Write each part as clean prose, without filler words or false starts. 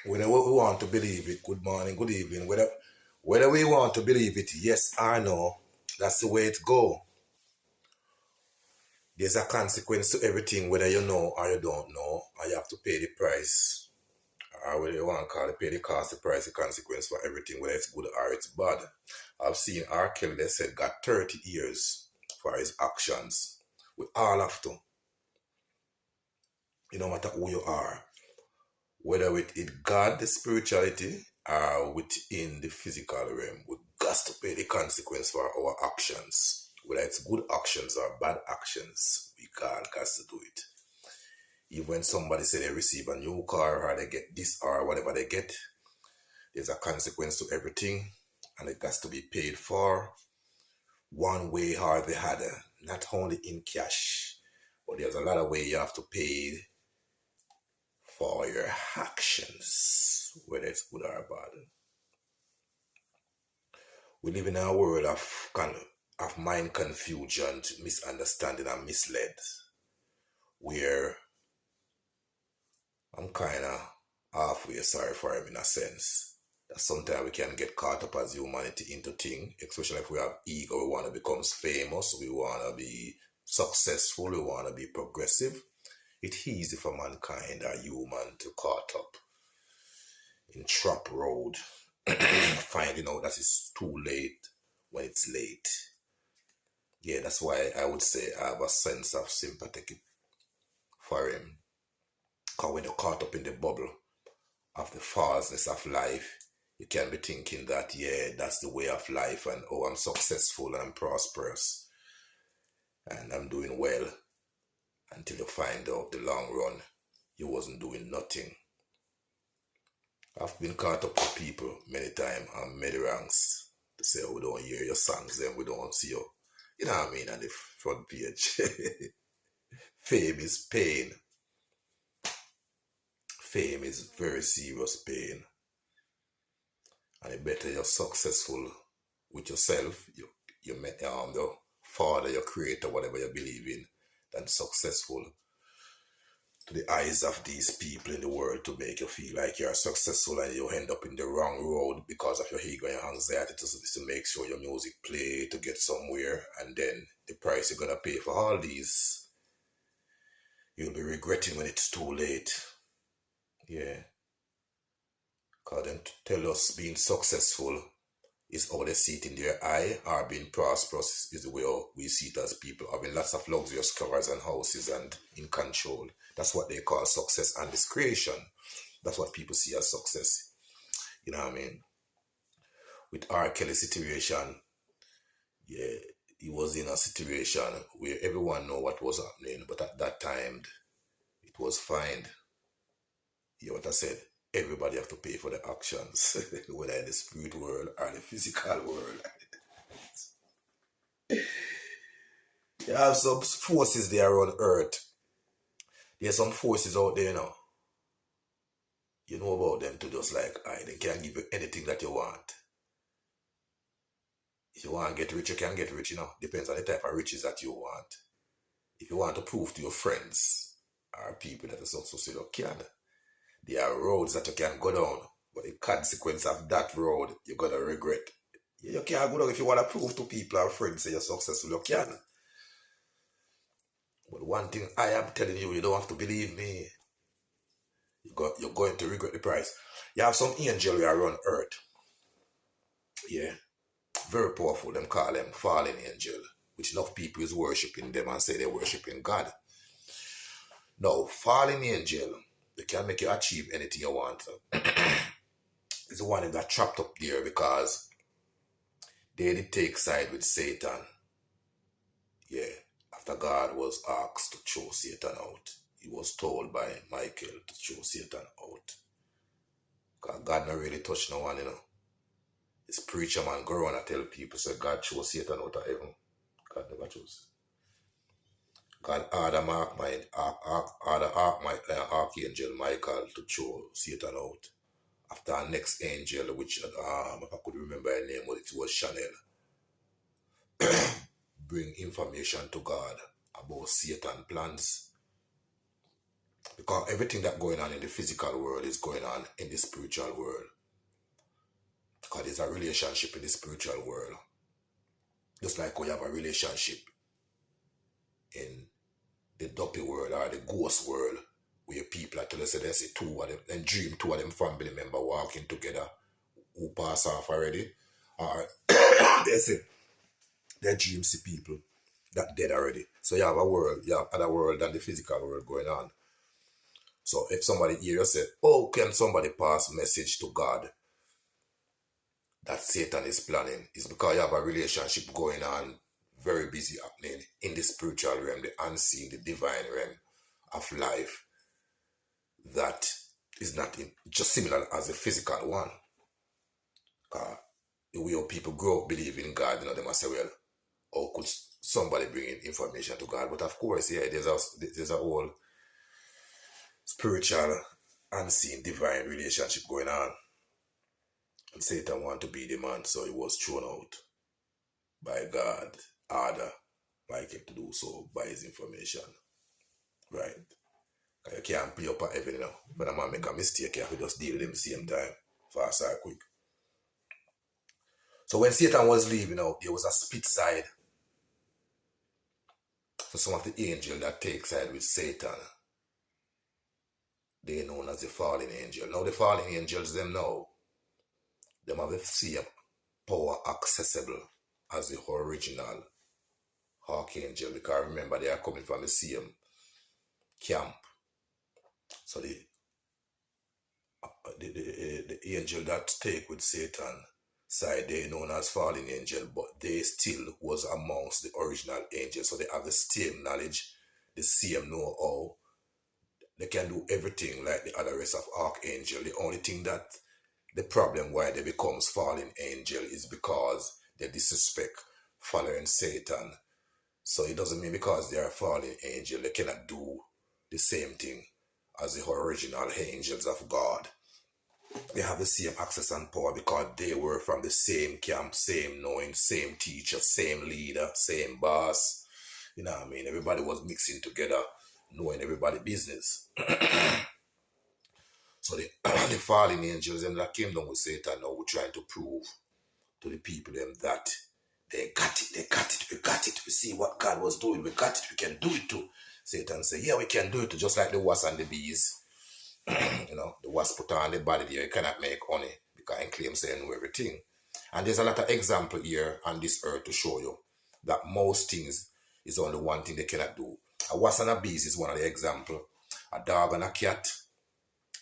Whether we want to believe it, good morning, good evening, whether we want to believe it, yes or no, that's the way it go. There's a consequence to everything, whether you know or you don't know, and you have to pay the price. Or whether you want to call it pay the cost, the price, the consequence for everything, whether it's good or it's bad. I've seen R. Kelly, they said, got 30 years for his actions. We all have to, no matter who you are, whether within God, the spirituality, or within the physical realm, we got to pay the consequence for our actions. Whether it's good actions or bad actions, we got to do it. Even when somebody say they receive a new car or they get this or whatever they get, there's a consequence to everything, and it has to be paid for one way or the other, not only in cash, but there's a lot of ways you have to pay for your actions, whether it's good or bad. We live in a world of mind confusion, misunderstanding, and misled, where I'm kind of halfway sorry for him in a sense. That sometimes we can get caught up as humanity into things, especially if we have ego, we want to become famous, we want to be successful, we want to be progressive. It's easy for mankind or human to caught up in trap road, finding out that it's too late when it's late. Yeah, that's why I would say I have a sense of sympathy for him. Because when you're caught up in the bubble of the falseness of life, you can be thinking that, yeah, that's the way of life, and oh, I'm successful and I'm prosperous and I'm doing well, until you find out the long run, you wasn't doing nothing. I've been caught up with people many times on MeddyRanks to say, oh, we don't hear your songs, then we don't see you. You know what I mean? On the front page. Fame is pain. Fame is very serious pain. And it better you're successful with yourself, you met the Father, your creator, whatever you believe in, than successful to the eyes of these people in the world to make you feel like you're successful and you end up in the wrong road because of your ego and your anxiety to make sure your music play to get somewhere, and then the price you're gonna pay for all these, you'll be regretting when it's too late. Yeah. Because them tell us being successful is how they see it in their eye, or being prosperous is the way we see it as people, having lots of luxurious cars and houses and in control. That's what they call success and discretion. That's what people see as success. You know what I mean? With R. Kelly's situation, yeah, he was in a situation where everyone know what was happening, but at that time, it was fine. You know what I said? Everybody have to pay for the actions, whether in the spirit world or the physical world. You have some forces there on earth. There's some forces out there now. You know about them to just like, they can give you anything that you want. If you want to get rich, you can get rich, Depends on the type of riches that you want. If you want to prove to your friends or people that are successful, you can. There are roads that you can go down, but the consequence of that road, you're going to regret. You can't go down if you want to prove to people or friends that you're successful, you can. But one thing I am telling you, you don't have to believe me. You're going to regret the price. You have some angel who are on earth. Yeah. Very powerful. Them call them fallen angel, which enough people is worshipping them and say they're worshipping God. Now, fallen angel, they can make you achieve anything you want. It's the one that got trapped up there because they did take side with Satan. Yeah. After God was asked to throw Satan out, he was told by Michael to throw Satan out. Because God not really touch no one, This preacher man go around and tell people, say God chose Satan out of heaven. God never chose. God order Archangel Michael to throw Satan out. After our next angel, which if I could remember her name, but it was Chanel, bring information to God about Satan plans. Because everything that going on in the physical world is going on in the spiritual world. Because there's a relationship in the spiritual world. Just like we have a relationship in the dopey world or the ghost world, where people tell us that they see two of them, and dream two of them family member walking together who pass off already. Or they say they dream see people that dead already. So you have a world, you have other world than the physical world going on. So if somebody hear you say, oh, can somebody pass message to God that Satan is planning? It's because you have a relationship going on, very busy happening in the spiritual realm, the unseen, the divine realm of life that is not just similar as the physical one. The way people grow up believing in God, they must say, well, how could somebody bring in information to God? But of course, yeah, there's a whole spiritual, unseen, divine relationship going on. And Satan wanted to be the man, so he was thrown out by God, order, like him to do so by his information. Right? You can't play up at heaven, When a man make a mistake, you have to just deal with him at the same time, fast or quick. So when Satan was leaving out, there was a split side. So some of the angels that take side with Satan, they are known as the fallen angel. Now the fallen angels, them have the same power accessible as the original archangel, because remember they are coming from the same camp. So the angel that take with Satan side, they known as fallen angel, but they still was amongst the original angels. So they have the same knowledge, the same know-how. They can do everything like the other rest of archangel. The only thing that the problem why they becomes fallen angel is because they disrespect following Satan. So it doesn't mean because they are fallen angel they cannot do the same thing as the original angels of God. They have the same access and power because they were from the same camp, same knowing, same teacher, same leader, same boss. You know what I mean? Everybody was mixing together, knowing everybody's business. So the, the fallen angels and that came down with Satan now we're trying to prove to the people them that they got it, we got it, we see what God was doing, we got it, we can do it too. Satan say, yeah, we can do it too, just like the wasp and the bees. The wasp put on the body there, you cannot make honey because it claims they know everything. And there's a lot of example here on this earth to show you that most things is only one thing they cannot do. A wasp and a bees is one of the example. A dog and a cat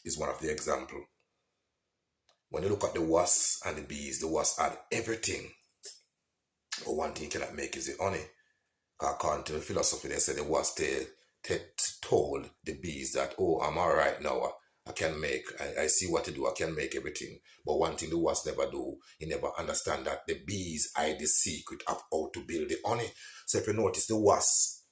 is one of the example. When you look at the wasp and the bees, the wasp had everything. But one thing you cannot make is the honey. According to the philosophy, they said the wasp told the bees that, oh, I'm all right now. I can make, I see what to do. I can make everything. But one thing the wasp never do, he never understand that the bees hide the secret of how to build the honey. So if you notice the wasp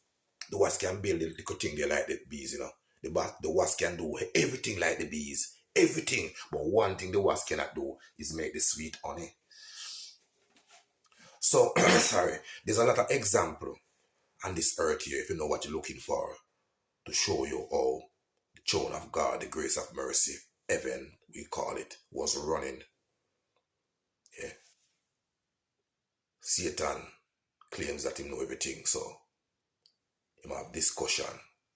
can build the little thing they like the bees, The wasp can do everything like the bees. Everything. But one thing the wasp cannot do is make the sweet honey. So, sorry, there's a lot of example on this earth here, if you know what you're looking for, to show you how the throne of God, the grace of mercy, heaven, we call it, was running. Yeah. Satan claims that he know everything, so he might have discussion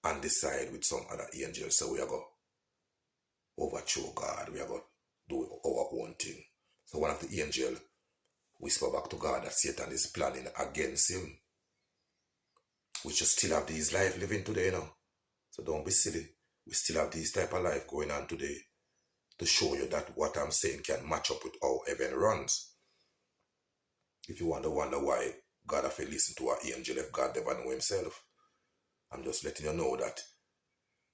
and decide with some other angels. So we are going to overthrow God. We are going to do our own thing. So one of the angels whisper back to God that Satan is planning against him. We just still have these life living today, So don't be silly. We still have this type of life going on today to show you that what I'm saying can match up with how heaven runs. If you wonder why God have to listen to our angel if God never know himself, I'm just letting you know that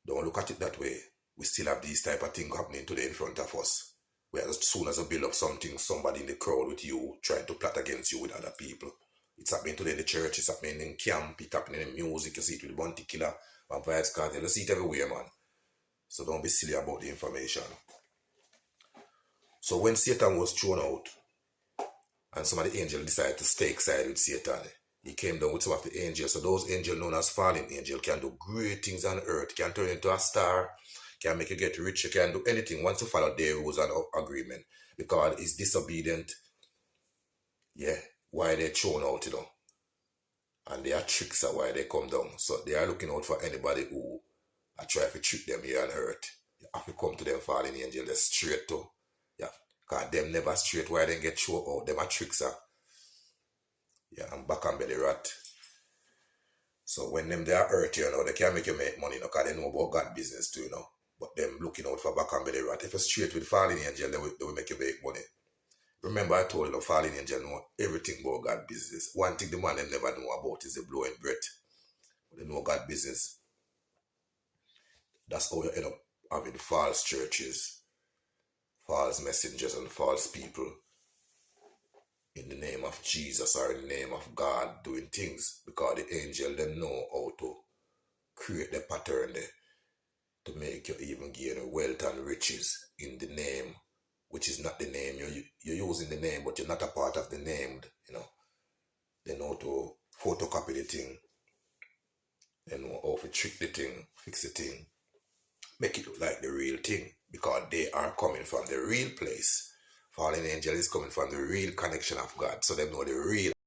don't look at it that way. We still have these type of things happening today in front of us. Where as soon as you build up something, somebody in the crowd with you trying to plot against you with other people. It's happening today in the church, it's happening in camp, it's happening in music, you see it with the Bounty Killer, Vampires Cartel, you see it everywhere, man. So don't be silly about the information. So when Satan was thrown out, and some of the angels decided to stake side with Satan, He came down with some of the angels. So those angels known as fallen angel can do great things on earth, can turn into a star, can make you get rich, you can do anything once you follow their rules and agreement. Because it's disobedient, yeah, why they thrown out, And their tricks are why they come down. So they are looking out for anybody who I try to trick them here on earth. You have to come to them fallen angel, they're straight to. Yeah. Because them never straight why they get thrown out. Them are tricks are. Yeah, and back and belly rat. So when them they are hurt, they can't make you make money, because they know about God business too, But them looking out for back and belly rat. If you're straight with fallen angel, they will make you make money. Remember I told you, fallen angel know everything about God business. One thing the man them never know about is the blowing breath. But they know God business. That's how you end up having false churches, false messengers, and false people in the name of Jesus or in the name of God doing things, because the angel them know how to create the pattern there to make you even gain wealth and riches in the name, which is not the name. You're using the name, but you're not a part of the named. They know how to photocopy the thing. They know how to trick the thing, fix the thing, make it look like the real thing, because they are coming from the real place. Fallen angel is coming from the real connection of God, so they know the real